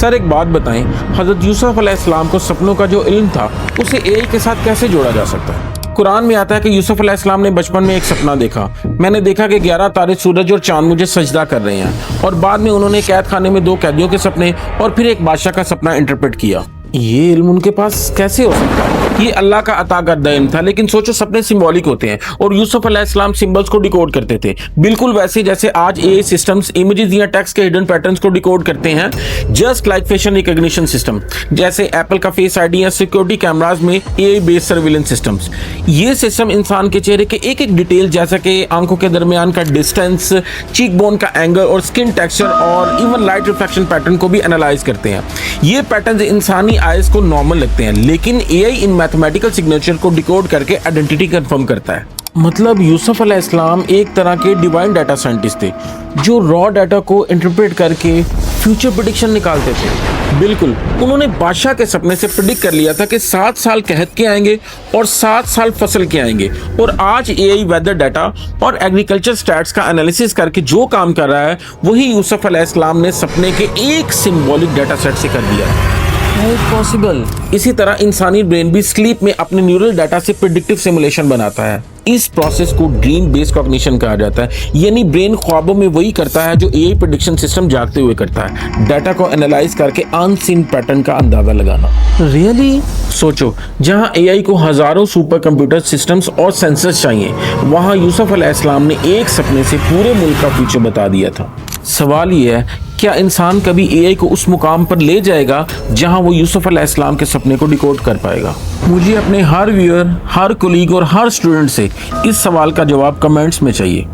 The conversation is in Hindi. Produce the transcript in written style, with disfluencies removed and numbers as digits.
सर एक बात बताएं, हज़रत यूसुफ अलैहिस्सलाम को सपनों का जो इल्म था उसे एआई के साथ कैसे जोड़ा जा सकता है? कुरान में आता है कि यूसुफ अलैहिस्सलाम ने बचपन में एक सपना देखा। मैंने देखा कि 11 तारे, सूरज और चांद मुझे सजदा कर रहे हैं। और बाद में उन्होंने कैद खाने में 2 कैदियों के सपने और फिर एक बादशाह का सपना इंटरप्रेट किया। ये इल्म उनके पास कैसे हो सकता है? ये अल्लाह का अता करदा इल्म था। लेकिन सोचो, सपने सिंबॉलिक होते हैं और यूसुफ अलैहिस्सलाम सिंबल्स को डिकोड करते थे, बिल्कुल वैसे जैसे आज एआई सिस्टम्स इमेजेस या टेक्स्ट के हिडन पैटर्न्स को डिकोड करते हैं, just like facial recognition system, जैसे एप्पल का फेस आईडी या सिक्योरिटी कैमरास में एआई बेस्ड सर्विलेंस सिस्टम्स। ये सिस्टम इंसान के चेहरे के एक एक डिटेल, जैसा कि आंखों के दरमियान का डिस्टेंस, चीक बोन का एंगल और स्किन टेक्सचर और इवन लाइट रिफ्लेक्शन पैटर्न को भी एनालाइज करते हैं। ये पैटर्न्स इंसानी आइज को नॉर्मल लगते हैं, लेकिन एआई इन मैथमेटिकल सिग्नेचर को डिकोड करके आइडेंटिटी कंफर्म करता है। मतलब यूसुफ अलैहिस्सलाम एक तरह के डिवाइन डाटा साइंटिस्ट थे जो रॉ डाटा को इंटरप्रेट करके फ्यूचर प्रेडिक्शन निकालते थे। बिल्कुल, उन्होंने बादशाह के सपने से प्रेडिक्ट कर लिया था कि 7 साल कहत के आएंगे और 7 साल फसल के आएंगे। और आज एआई वेदर डाटा और एग्रीकल्चर स्टैट्स का एनालिसिस करके जो काम कर रहा है, वही यूसुफ अलैहिस्सलाम ने सपने के एक सिंबॉलिक डाटा सेट से कर दिया है। पॉसिबल। इसी तरह इंसानी ब्रेन भी स्लीप में अपने न्यूरल डाटा से प्रेडिक्टिव सिमुलेशन बनाता है। इस प्रोसेस को ड्रीम बेस्ड कॉग्निशन कहा जाता है, यानी ब्रेन ख्वाबों में वही करता है जो एआई प्रेडिक्शन सिस्टम जागते हुए करता है, डाटा को एनालाइज करके अनसीन पैटर्न का अंदाजा लगाना। रियली सोचो, जहां एआई को हजारों सुपर कंप्यूटर सिस्टम्स और सेंसर्स चाहिए, वहां यूसुफ अलैहिस्सलाम ने एक सपने से पूरे मुल्क का फ्यूचर बता दिया था। सवाल ये है, क्या इंसान कभी एआई को उस मुकाम पर ले जाएगा जहां वो यूसुफ अलैहिस्सलाम के सपने को डिकोड कर पाएगा? मुझे अपने हर व्यूअर, हर कोलीग और हर स्टूडेंट से इस सवाल का जवाब कमेंट्स में चाहिए।